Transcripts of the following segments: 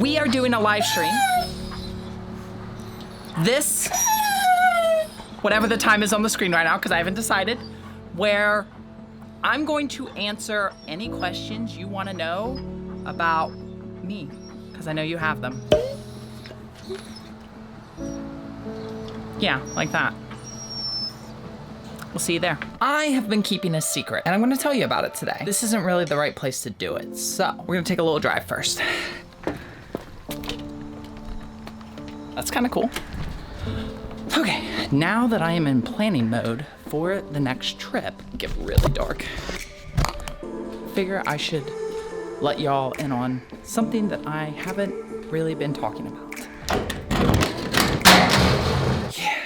we are doing a live stream. This, whatever the time is on the screen right now, because I haven't decided, where I'm going to answer any questions you want to know about me, because I know you have them. Yeah, like that. We'll see you there. I have been keeping a secret, and I'm gonna tell you about it today. This isn't really the right place to do it, so we're gonna take a little drive first. That's kind of cool. Okay, now that I am in planning mode for the next trip, get really dark. Figure I should let y'all in on something that I haven't really been talking about. Yeah.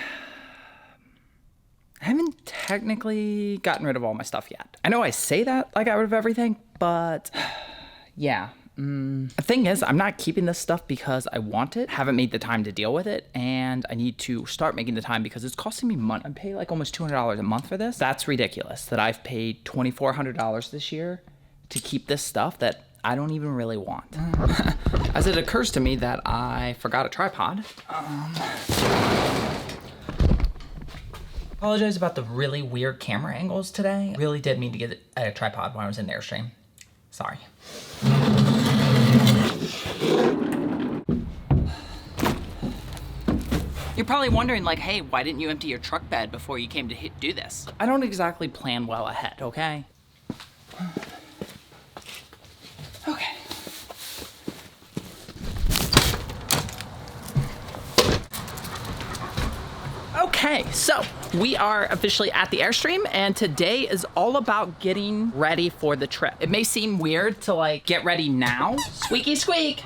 I haven't technically gotten rid of all my stuff yet. I know I say that I got rid of everything, but yeah. The thing is, I'm not keeping this stuff because I want it, haven't made the time to deal with it, and I need to start making the time because it's costing me money. I pay like almost $200 a month for this. That's ridiculous that I've paid $2,400 this year to keep this stuff that I don't even really want. As it occurs to me that I forgot a tripod. Apologize about the really weird camera angles today. Really did mean to get a tripod when I was in Airstream. Sorry. You're probably wondering like, hey, why didn't you empty your truck bed before you came to do this? I don't exactly plan well ahead, okay? Okay. Okay, so we are officially at the Airstream, and today is all about getting ready for the trip. It may seem weird to like get ready now. Squeaky squeak.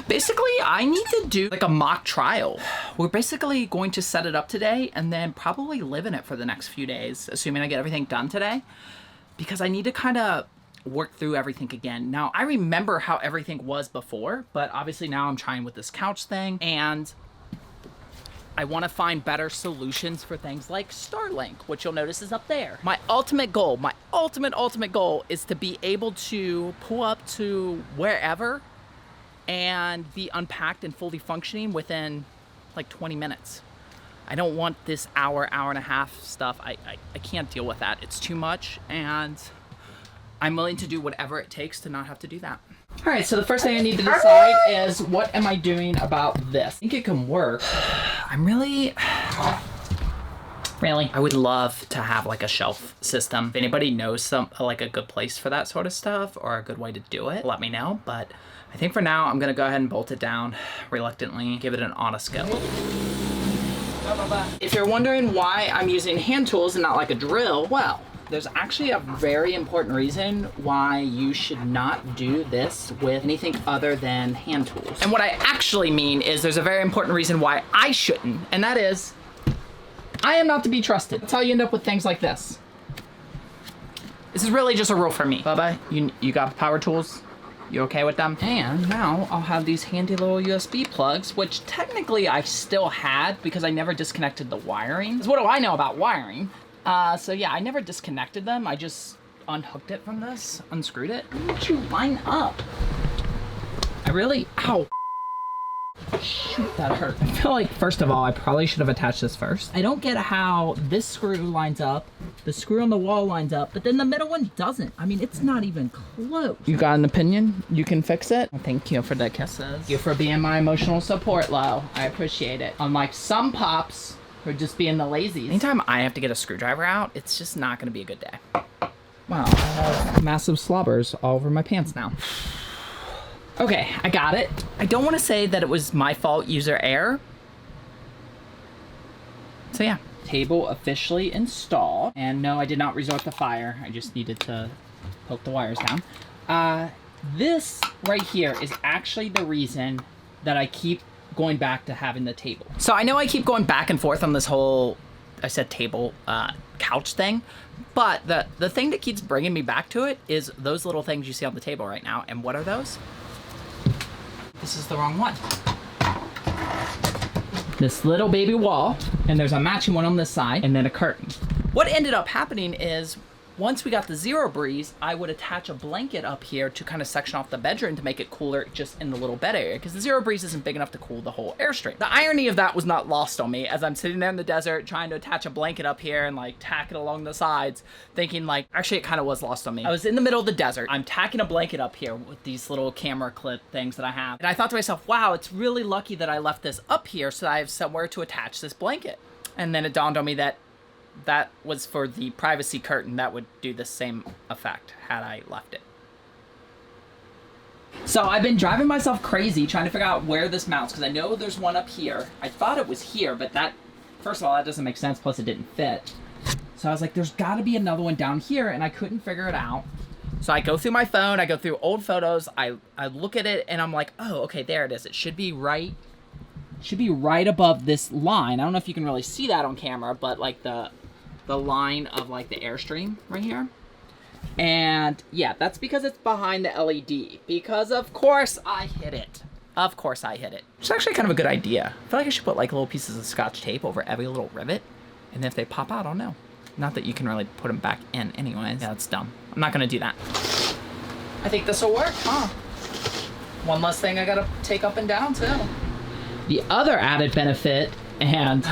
Basically I need to do like a mock trial. We're basically going to set it up today and then probably live in it for the next few days, assuming I get everything done today, because I need to kind of work through everything again. Now, I remember how everything was before, but obviously now I'm trying with this couch thing, and I want to find better solutions for things like Starlink, which you'll notice is up there. My ultimate goal, my ultimate goal is to be able to pull up to wherever and be unpacked and fully functioning within like 20 minutes. I don't want this hour and a half stuff. I can't deal with that. It's too much, and I'm willing to do whatever it takes to not have to do that. All right, so the first thing I need to decide is what am I doing about this? I think it can work. I'm really, I would love to have like a shelf system. If anybody knows like a good place for that sort of stuff or a good way to do it, let me know. But I think for now, I'm gonna go ahead and bolt it down reluctantly, give it an honest go. If you're wondering why I'm using hand tools and not like a drill, well, there's actually a very important reason why you should not do this with anything other than hand tools. And what I actually mean is there's a very important reason why I shouldn't, and that is, I am not to be trusted. That's how you end up with things like this. This is really just a rule for me. Bubba, you got power tools? You okay with them? And now I'll have these handy little USB plugs, which technically I still had because I never disconnected the wiring. Because what do I know about wiring? So yeah, I never disconnected them. I just unhooked it from this, unscrewed it. Why don't you line up? I really, ow. Shoot, that hurt. I feel like, first of all, I probably should have attached this first. I don't get how this screw lines up, the screw on the wall lines up, but then the middle one doesn't. I mean, it's not even close. You got an opinion? You can fix it? Well, thank you for the kisses. Thank you for being my emotional support, Lo. I appreciate it. Unlike some pups who are just being the lazies. Anytime I have to get a screwdriver out, it's just not gonna be a good day. Wow, I have massive slobbers all over my pants now. Okay, I got it. I don't want to say that it was my fault, user error. So yeah, table officially installed. And no, I did not resort to fire. I just needed to poke the wires down. This right here is actually the reason that I keep going back to having the table. So I know I keep going back and forth on this whole, I said table, couch thing. But the thing that keeps bringing me back to it is those little things you see on the table right now. And what are those? This is the wrong one. This little baby wall, and there's a matching one on this side, and then a curtain. What ended up happening is Once we got the zero breeze, I would attach a blanket up here to kind of section off the bedroom to make it cooler just in the little bed area, because the zero breeze isn't big enough to cool the whole Airstream. The irony of that was not lost on me as I'm sitting there in the desert trying to attach a blanket up here and like tack it along the sides, thinking like, actually it kind of was lost on me. I was in the middle of the desert. I'm tacking a blanket up here with these little camera clip things that I have. And I thought to myself, wow, it's really lucky that I left this up here so that I have somewhere to attach this blanket. And then it dawned on me that that was for the privacy curtain that would do the same effect had I left it. So I've been driving myself crazy trying to figure out where this mounts, because I know there's one up here. I thought it was here, but that, first of all, that doesn't make sense, plus it didn't fit. So I was like, there's gotta be another one down here, and I couldn't figure it out. So I go through my phone, I go through old photos, I look at it, and I'm like, oh, okay, there it is. It should be right above this line. I don't know if you can really see that on camera, but like the line of like the Airstream right here. And yeah, that's because it's behind the LED, because of course I hit it. Of course I hit it. It's actually kind of a good idea. I feel like I should put like little pieces of Scotch tape over every little rivet, and if they pop out, I'll know. Not that you can really put them back in anyways. Yeah, that's dumb. I'm not gonna do that. I think this will work, huh? One less thing I gotta take up and down too. The other added benefit and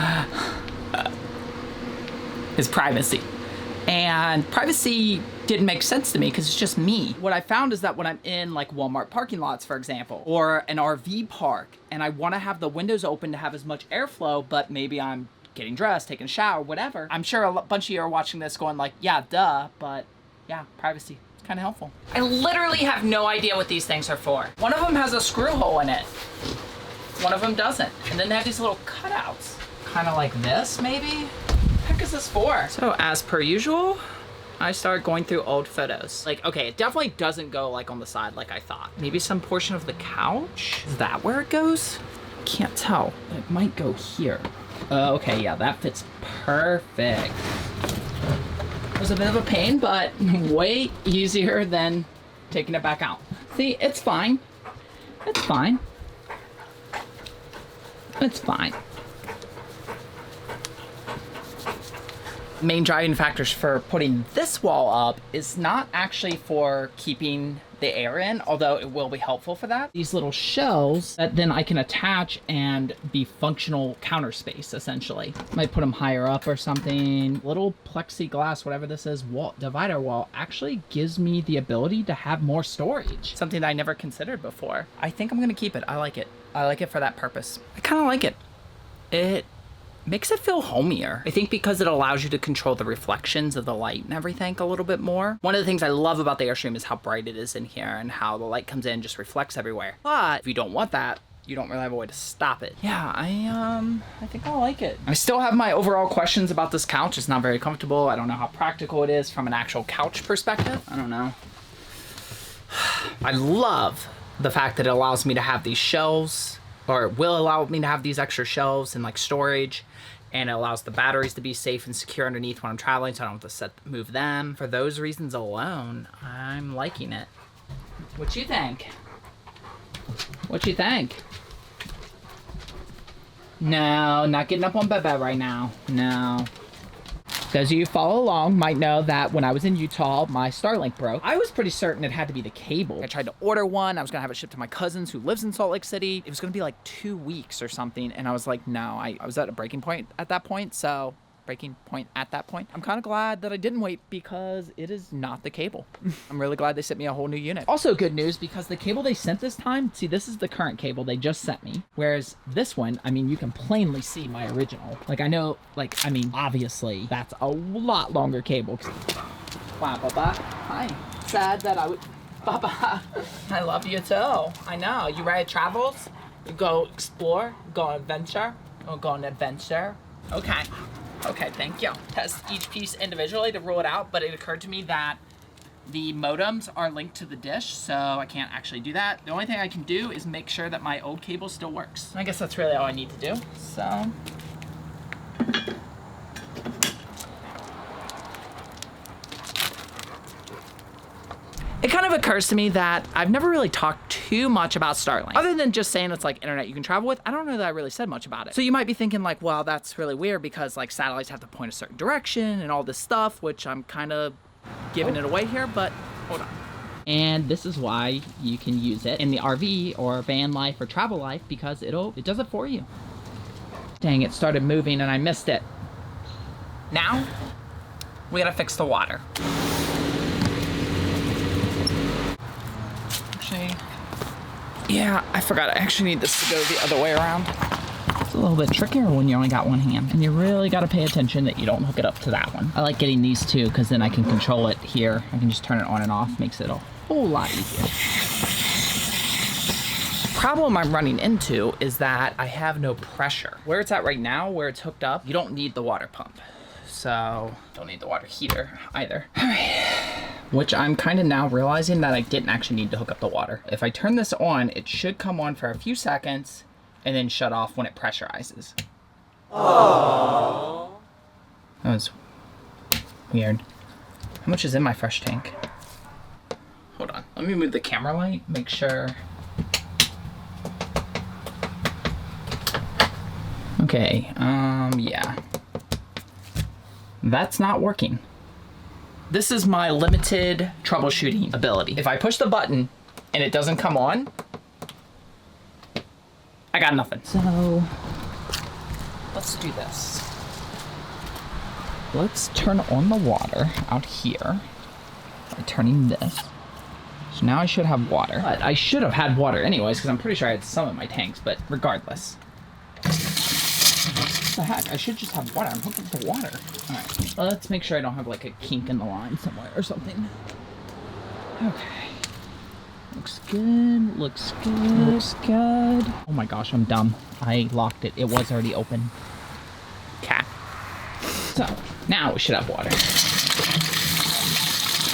is privacy. And privacy didn't make sense to me because it's just me. What I found is that when I'm in like Walmart parking lots, for example, or an RV park, and I want to have the windows open to have as much airflow, but maybe I'm getting dressed, taking a shower, whatever. I'm sure a bunch of you are watching this going like, yeah, duh, but yeah, privacy. It's kind of helpful. I literally have no idea what these things are for. One of them has a screw hole in it. One of them doesn't. And then they have these little cutouts. Kind of like this, maybe? What the heck is this for? So as per usual, I started going through old photos. Like, okay, it definitely doesn't go like on the side like I thought. Maybe some portion of the couch? Is that where it goes? Can't tell. It might go here. Okay, yeah, that fits perfect. It was a bit of a pain, but way easier than taking it back out. See, it's fine. It's fine. It's fine. Main driving factors for putting this wall up is not actually for keeping the air in, although it will be helpful for that. These little shelves that then I can attach and be functional counter space, essentially. Might put them higher up or something. Little plexiglass, whatever this is, wall, divider wall, actually gives me the ability to have more storage. Something that I never considered before. I think I'm gonna keep it. I like it. I like it for that purpose. I kind of like it. It makes it feel homier. I think because it allows you to control the reflections of the light and everything a little bit more. One of the things I love about the Airstream is how bright it is in here and how the light comes in and just reflects everywhere. But if you don't want that, you don't really have a way to stop it. Yeah, I think I like it. I still have my overall questions about this couch. It's not very comfortable. I don't know how practical it is from an actual couch perspective. I don't know. I love the fact that it allows me to have these shelves, or it will allow me to have these extra shelves and like storage, and it allows the batteries to be safe and secure underneath when I'm traveling, so I don't have to move them. For those reasons alone, I'm liking it. What you think? What you think? No, not getting up on Bebe right now. No. Those of you who follow along might know that when I was in Utah, my Starlink broke. I was pretty certain it had to be the cable. I tried to order one. I was gonna have it shipped to my cousins who lives in Salt Lake City. It was gonna be like 2 weeks or something. And I was like, no, I was at a breaking point at that point. I'm kind of glad that I didn't wait because it is not the cable. I'm really glad they sent me a whole new unit. Also good news, because the cable they sent this time, see, this is the current cable they just sent me. Whereas this one, I mean, you can plainly see my original. Like, I know, like, I mean, obviously that's a lot longer cable. Wow, Baba. Hi. Sad that I would, Baba. I love you too. I know. You ready to travel? You go explore, go on adventure, or go on adventure. Okay. Okay, thank you. Test each piece individually to rule it out, but it occurred to me that the modems are linked to the dish, so I can't actually do that. The only thing I can do is make sure that my old cable still works. I guess that's really all I need to do, so. It kind of occurs to me that I've never really talked too much about Starlink. Other than just saying it's like internet you can travel with, I don't know that I really said much about it. So you might be thinking like, well, that's really weird because like satellites have to point a certain direction and all this stuff, which I'm kind of giving it away here, but hold on. And this is why you can use it in the RV or van life or travel life, because it does it for you. Dang, it started moving and I missed it. Now, we gotta fix the water. Actually, yeah, I forgot. I actually need this to go the other way around. It's a little bit trickier when you only got one hand, and you really gotta pay attention that you don't hook it up to that one. I like getting these two because then I can control it here. I can just turn it on and off, makes it a whole lot easier. Problem I'm running into is that I have no pressure. Where it's at right now, where it's hooked up, you don't need the water pump. So, don't need the water heater either. All right. Which I'm kind of now realizing that I didn't actually need to hook up the water. If I turn this on, it should come on for a few seconds and then shut off when it pressurizes. Aww. That was weird. How much is in my fresh tank? Hold on, let me move the camera light, make sure. Okay, yeah. That's not working. This is my limited troubleshooting ability. If I push the button and it doesn't come on, I got nothing. So, let's do this. Let's turn on the water out here by turning this. So now I should have water. But I should have had water anyways, because I'm pretty sure I had some in my tanks, but regardless. What the heck? I should just have water. I'm hooking to water. Alright, well, let's make sure I don't have like a kink in the line somewhere or something. Okay. Looks good, looks good, looks good. Oh my gosh, I'm dumb. I locked it. It was already open. Cat. So, now we should have water.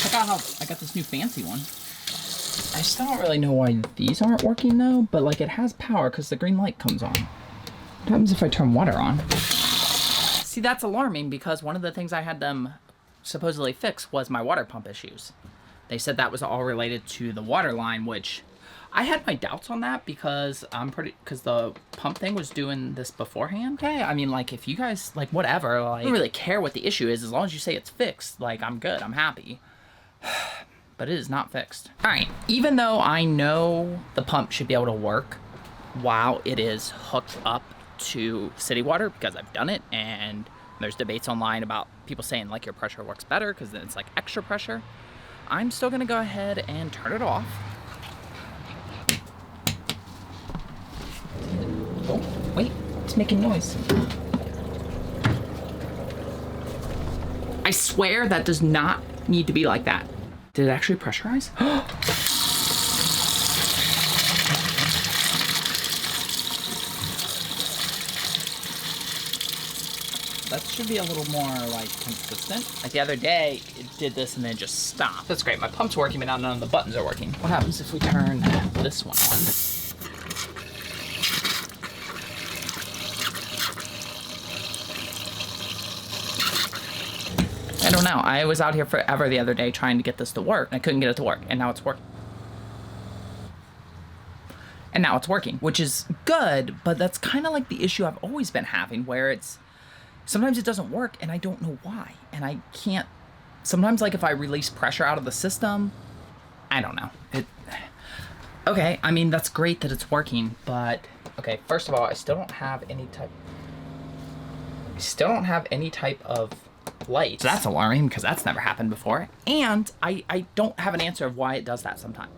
Check out how I got this new fancy one. I still don't really know why these aren't working though, but like it has power because the green light comes on. What happens if I turn water on? See, that's alarming because one of the things I had them supposedly fix was my water pump issues. They said that was all related to the water line, which I had my doubts on that because because the pump thing was doing this beforehand. Okay, I mean, like if you guys, like whatever, like I don't really care what the issue is as long as you say it's fixed, like I'm good, I'm happy. But it is not fixed. All right, even though I know the pump should be able to work while it is hooked up to city water because I've done it, and there's debates online about people saying like your pressure works better because then it's like extra pressure. I'm still gonna go ahead and turn it off. Oh, wait, it's making noise. I swear that does not need to be like that. Did it actually pressurize? That should be a little more like consistent. Like the other day, it did this and then just stopped. That's great. My pump's working, but now none of the buttons are working. What happens if we turn this one on? I don't know. I was out here forever the other day trying to get this to work. I couldn't get it to work, and now it's working. And now it's working, which is good, but that's kind of like the issue I've always been having, where it's sometimes it doesn't work and I don't know why. And I can't, sometimes like if I release pressure out of the system, I don't know. Okay, I mean, that's great that it's working, but okay, first of all, I still don't have any type of light. So that's alarming because that's never happened before. And I don't have an answer of why it does that sometimes.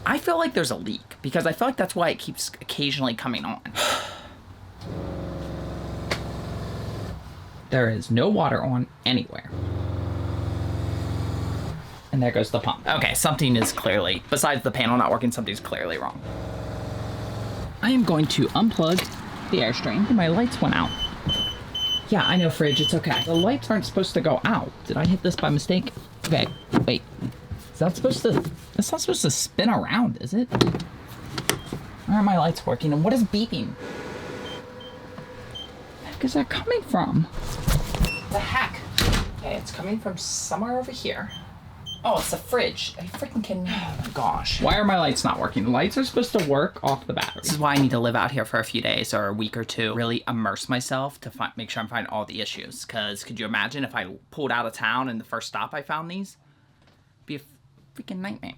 I feel like there's a leak because I feel like that's why it keeps occasionally coming on. There is no water on anywhere. And there goes the pump. Okay, something is clearly, besides the panel not working, something's clearly wrong. I am going to unplug the Airstream. My lights went out. Yeah, I know, Fridge, it's okay. The lights aren't supposed to go out. Did I hit this by mistake? Okay, wait. Is that supposed to, it's not supposed to spin around, is it? Where are my lights working? And what is beeping? Where the heck is that coming from? The heck? Okay, it's coming from somewhere over here. Oh, it's the fridge. Are you freaking kidding me? Oh my gosh. Why are my lights not working? The lights are supposed to work off the battery. This is why I need to live out here for a few days or a week or two. Really immerse myself to make sure I'm finding all the issues. Because could you imagine if I pulled out of town and the first stop I found these? It'd be a freaking nightmare.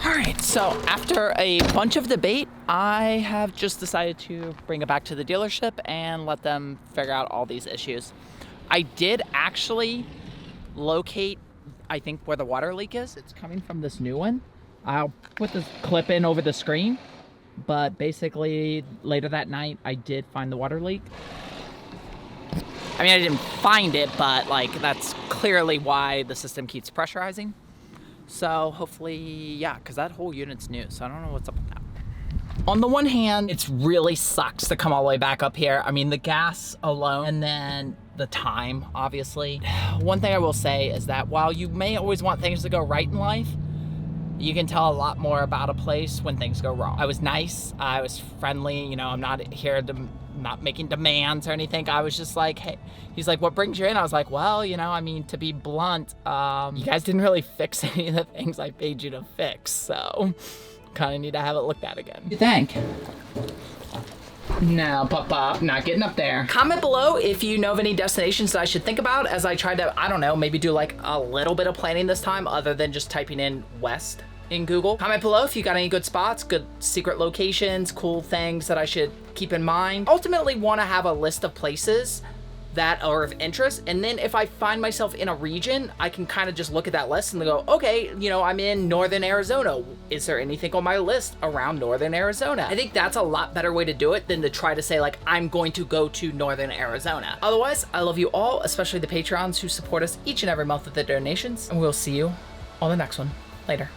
All right, so after a bunch of debate, I have just decided to bring it back to the dealership and let them figure out all these issues. I did actually locate, I think, where the water leak is. It's coming from this new one. I'll put this clip in over the screen, but basically later that night, I did find the water leak. I mean, I didn't find it, but like that's clearly why the system keeps pressurizing. So hopefully, yeah, because that whole unit's new, so I don't know what's up with that. On the one hand, it really sucks to come all the way back up here. I mean, the gas alone, and then the time, obviously. One thing I will say is that while you may always want things to go right in life, you can tell a lot more about a place when things go wrong. I was nice, I was friendly, you know, I'm not here to, not making demands or anything. I was just like, hey, he's like, what brings you in? I was like, well, you know, I mean, to be blunt, you guys didn't really fix any of the things I paid you to fix, so kind of need to have it looked at again. You think? No, Pop, not getting up there. Comment below if you know of any destinations that I should think about as I try to, I don't know, maybe do like a little bit of planning this time other than just typing in west in Google. Comment below if you got any good spots, good secret locations, cool things that I should keep in mind. Ultimately want to have a list of places that are of interest, and then if I find myself in a region, I can kind of just look at that list and go, okay, you know, I'm in northern Arizona. Is there anything on my list around northern Arizona? I think that's a lot better way to do it than to try to say like, I'm going to go to northern Arizona. Otherwise, I love you all, especially the Patreons who support us each and every month with their donations, and we'll see you on the next one. Later.